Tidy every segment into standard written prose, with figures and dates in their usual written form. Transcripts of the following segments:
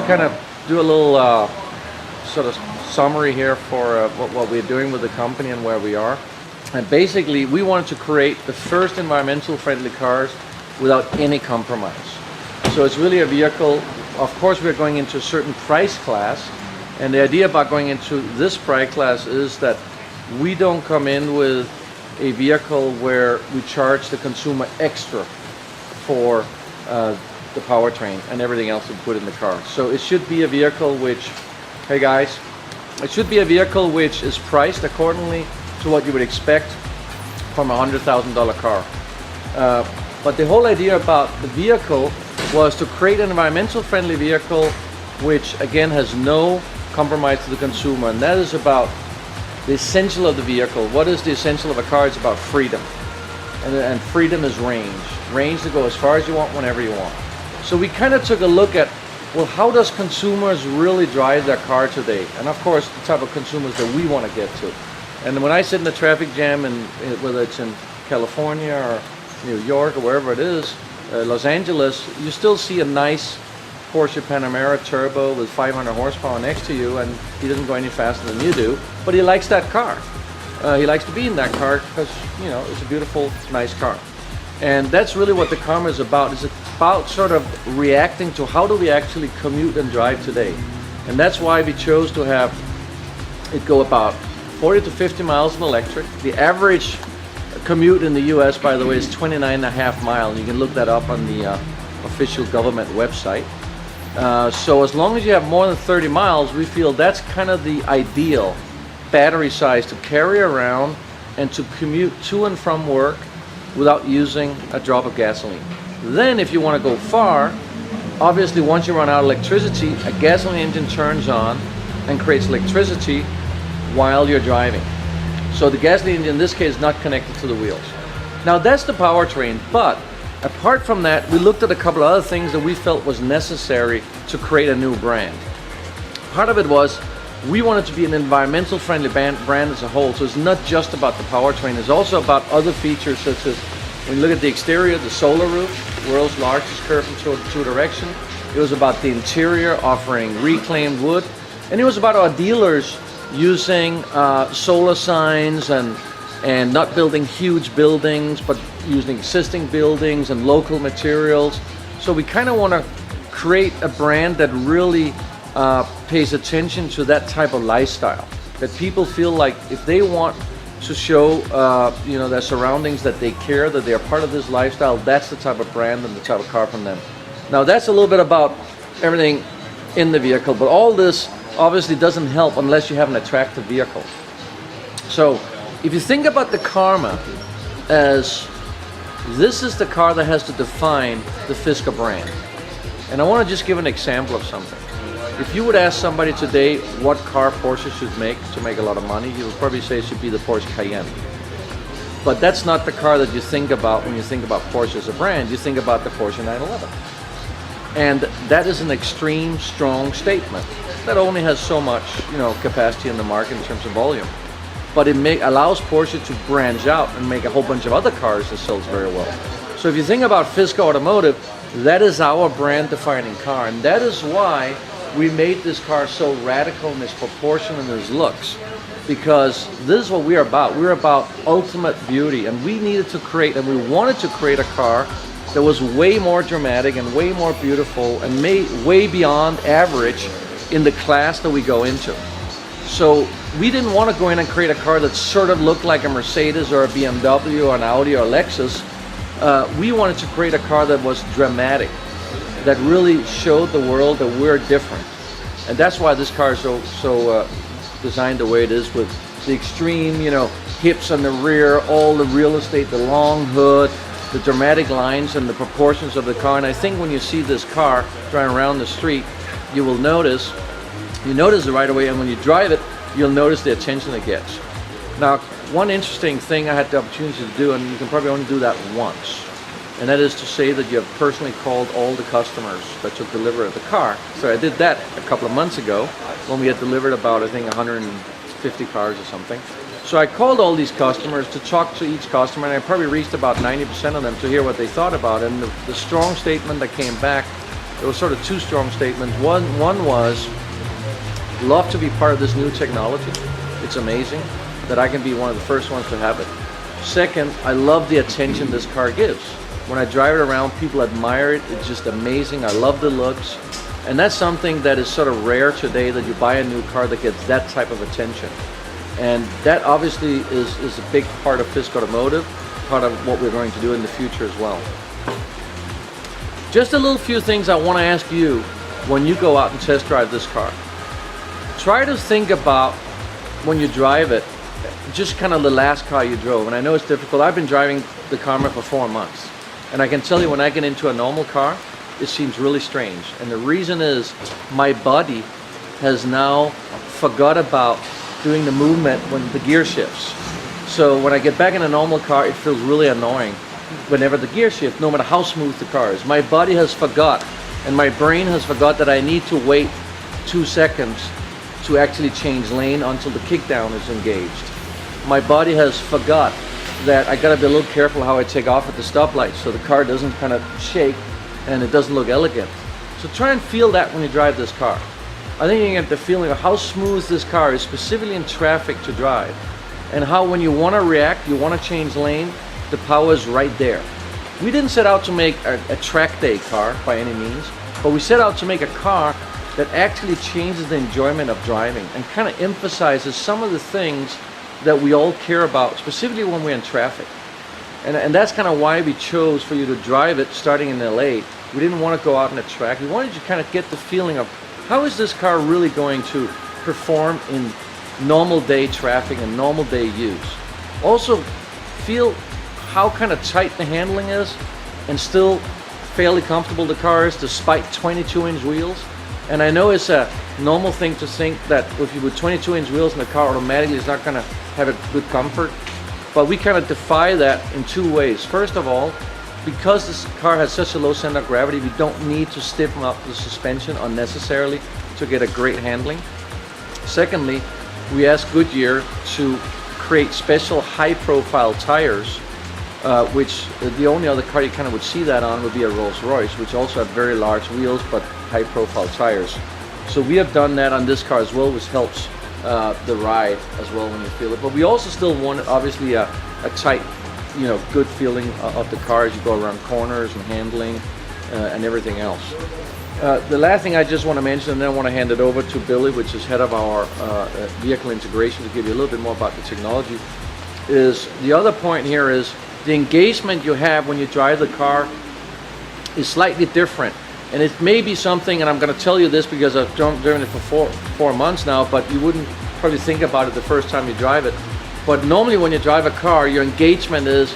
kind of do a little sort of summary here for what we're doing with the company and where we are. And basically, we wanted to create the first environmental friendly cars without any compromise. So it's really a vehicle. Of course, we're going into a certain price class, and the idea about going into this price class is that we don't come in with a vehicle where we charge the consumer extra for the powertrain and everything else we put in the car. So it should be a vehicle which, hey guys, it should be a vehicle which is priced accordingly to what you would expect from a $100,000 car. But the whole idea about the vehicle was to create an environmental friendly vehicle which again has no compromise to the consumer, and that is about the essential of the vehicle. What is the essential of a car? It's about freedom, and freedom is range to go as far as you want, whenever you want. So we kind of took a look at, well, how does consumers really drive their car today? And of course, the type of consumers that we want to get to. And when I sit in the traffic jam, and whether it's in California or New York or wherever it is, Los Angeles, you still see a nice Porsche Panamera Turbo with 500 horsepower next to you, and he doesn't go any faster than you do, but he likes that car. He likes to be in that car because, you know, it's a beautiful, nice car. And that's really what the Karma is about. It's about sort of reacting to how do we actually commute and drive today. And that's why we chose to have it go about 40 to 50 miles in electric. The average commute in the US, by the way, is 29.5 miles. You can look that up on the official government website. So as long as you have more than 30 miles, we feel that's kind of the ideal battery size to carry around and to commute to and from work without using a drop of gasoline. Then if you want to go far, obviously once you run out of electricity, a gasoline engine turns on and creates electricity while you're driving. So the gasoline engine in this case is not connected to the wheels. Now that's the powertrain, but apart from that, we looked at a couple of other things that we felt was necessary to create a new brand. Part of it was we wanted to be an environmental friendly brand as a whole, so it's not just about the powertrain, it's also about other features such as, when you look at the exterior, the solar roof, world's largest curved in two direction. It was about the interior offering reclaimed wood, and it was about our dealers using solar signs and not building huge buildings, but using existing buildings and local materials. So we kind of want to create a brand that really pays attention to that type of lifestyle. That people feel like if they want to show you know, their surroundings that they care, that they are part of this lifestyle, that's the type of brand and the type of car from them. Now that's a little bit about everything in the vehicle, but all this obviously doesn't help unless you have an attractive vehicle. So if you think about the Karma as this is the car that has to define the Fisker brand. And I want to just give an example of something. If you would ask somebody today what car Porsche should make to make a lot of money, you would probably say it should be the Porsche Cayenne. But that's not the car that you think about when you think about Porsche as a brand. You think about the Porsche 911. And that is an extreme strong statement that only has so much, you know, capacity in the market in terms of volume. But it allows Porsche to branch out and make a whole bunch of other cars that sells very well. So if you think about Fisker Automotive, that is our brand defining car, and that is why we made this car so radical in its proportion and its looks, because this is what we're about. We're about ultimate beauty, and we needed to create, and we wanted to create a car that was way more dramatic and way more beautiful and way beyond average in the class that we go into. So we didn't want to go in and create a car that sort of looked like a Mercedes or a BMW or an Audi or a Lexus. We wanted to create a car that was dramatic, that really showed the world that we're different. And that's why this car is so designed the way it is, with the extreme, you know, hips on the rear, all the real estate, the long hood, the dramatic lines and the proportions of the car. And I think when you see this car driving around the street, you will notice it right away, and when you drive it, you'll notice the attention it gets. Now, one interesting thing I had the opportunity to do, and you can probably only do that once, and that is to say that you have personally called all the customers that took delivery of the car. So I did that a couple of months ago when we had delivered about, I think, 150 cars or something. So I called all these customers to talk to each customer, and I probably reached about 90% of them to hear what they thought about it. And the strong statement that came back there was sort of two strong statements. One was, love to be part of this new technology. It's amazing that I can be one of the first ones to have it. Second, I love the attention this car gives. When I drive it around, people admire it. It's just amazing. I love the looks. And that's something that is sort of rare today, that you buy a new car that gets that type of attention. And that obviously is a big part of Fisker Automotive, part of what we're going to do in the future as well. Just a little few things I want to ask you when you go out and test drive this car. Try to think about, when you drive it, just kind of the last car you drove. And I know it's difficult. I've been driving the Karma for 4 months. And I can tell you, when I get into a normal car, it seems really strange. And the reason is, my body has now forgot about doing the movement when the gear shifts. So when I get back in a normal car, it feels really annoying whenever the gear shifts, no matter how smooth the car is. My body has forgot, and my brain has forgot, that I need to wait 2 seconds to actually change lane until the kickdown is engaged. My body has forgot that I gotta be a little careful how I take off at the stoplight, so the car doesn't kind of shake and it doesn't look elegant. So try and feel that when you drive this car. I think you get the feeling of how smooth this car is, specifically in traffic to drive, and how when you want to react, you want to change lane, the power is right there. We didn't set out to make a track day car by any means, but we set out to make a car that actually changes the enjoyment of driving and kind of emphasizes some of the things that we all care about, specifically when we're in traffic. And that's kind of why we chose for you to drive it starting in LA. We didn't want to go out on a track. We wanted you to kind of get the feeling of, how is this car really going to perform in normal day traffic and normal day use. Also, feel how kind of tight the handling is, and still fairly comfortable the car is despite 22-inch wheels. And I know it's a normal thing to think that if you put 22-inch wheels in the car, automatically it's not going to have a good comfort. But we kind of defy that in two ways. First of all, because this car has such a low center of gravity, we don't need to stiffen up the suspension unnecessarily to get a great handling. Secondly, we asked Goodyear to create special high-profile tires, which the only other car you kind of would see that on would be a Rolls-Royce, which also have very large wheels but high-profile tires. So we have done that on this car as well, which helps the ride as well when you feel it. But we also still want, obviously, a tight, good feeling of the car as you go around corners and handling and everything else. The last thing I just want to mention, and then I want to hand it over to Billy, which is head of our vehicle integration, to give you a little bit more about the technology, is the other point here is the engagement you have when you drive the car is slightly different. And it may be something, and I'm going to tell you this because I've driven it for four months now, but you wouldn't probably think about it the first time you drive it. But normally when you drive a car, your engagement is,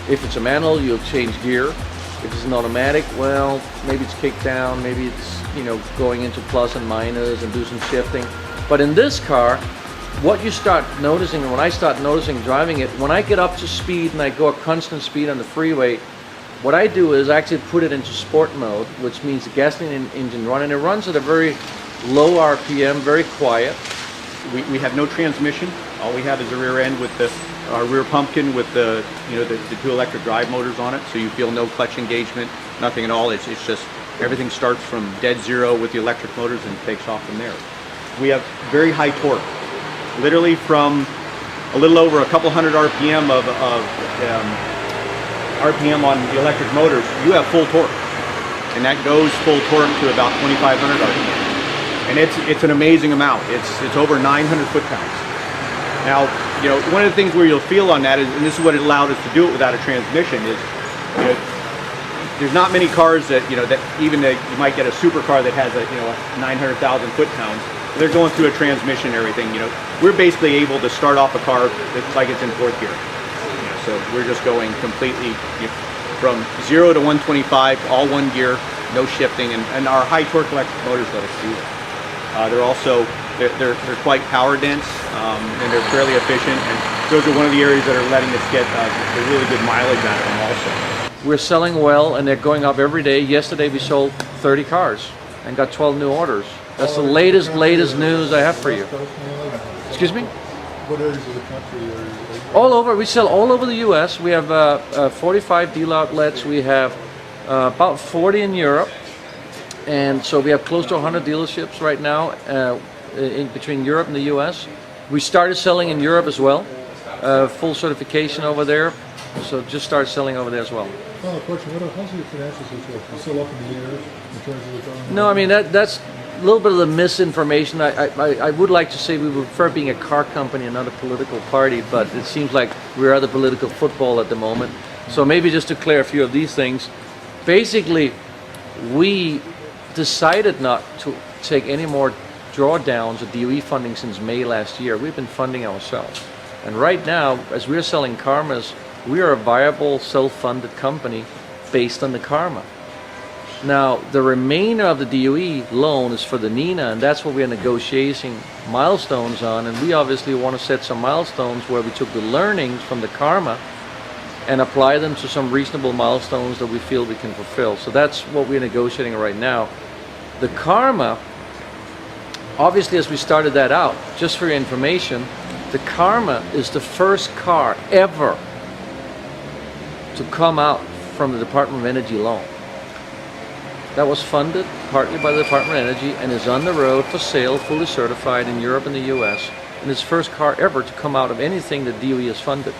if it's a manual, you'll change gear. If it's an automatic, well, maybe it's kicked down, maybe it's, going into plus and minus and do some shifting. But in this car, what you start noticing, and when I start noticing driving it, when I get up to speed and I go a constant speed on the freeway, what I do is actually put it into sport mode, which means the gasoline engine running. It runs at a very low RPM, very quiet. We have no transmission. All we have is a rear end with the rear pumpkin with the two electric drive motors on it. So you feel no clutch engagement, nothing at all. It's just everything starts from dead zero with the electric motors and takes off from there. We have very high torque, literally from a little over a couple hundred RPM of RPM on the electric motors, you have full torque, and that goes full torque to about 2,500 RPM, and it's an amazing amount. It's over 900 foot-pounds. Now, one of the things where you'll feel on that is, and this is what it allowed us to do it without a transmission, is there's not many cars that you might get a supercar that has a 900,000 foot-pounds. They're going through a transmission and everything. We're basically able to start off a car that's like it's in fourth gear. So we're just going completely from 0 to 125, all one gear, no shifting, and our high torque electric motors let us do that. They're quite power dense, and they're fairly efficient, and those are one of the areas that are letting us get a really good mileage out of them also. We're selling well, and they're going up every day. Yesterday we sold 30 cars and got 12 new orders. That's the latest news I have for you. Excuse me? What areas of the country are you? All over. We sell all over the U.S. We have 45 dealer outlets. We have about 40 in Europe. And so we have close to 100 dealerships right now in between Europe and the US. We started selling in Europe as well, full certification over there. So just started selling over there as well. Final question, how's your financial situation? You still up in the air in terms of the government? No, I mean, that's a little bit of the misinformation. I would like to say we prefer being a car company and not a political party, but it seems like we're the political football at the moment. So maybe just to clear a few of these things. Basically, we decided not to take any more drawdowns of DOE funding since May last year. We've been funding ourselves. And right now, as we're selling Karmas, we are a viable self-funded company based on the Karma. Now, the remainder of the DOE loan is for the Nina, and that's what we're negotiating milestones on. And we obviously want to set some milestones where we took the learnings from the Karma and apply them to some reasonable milestones that we feel we can fulfill. So that's what we're negotiating right now. The Karma, obviously, as we started that out, just for your information, the Karma is the first car ever to come out from the Department of Energy loan. That was funded partly by the Department of Energy and is on the road for sale, fully certified in Europe and the US, and it's the first car ever to come out of anything that DOE has funded.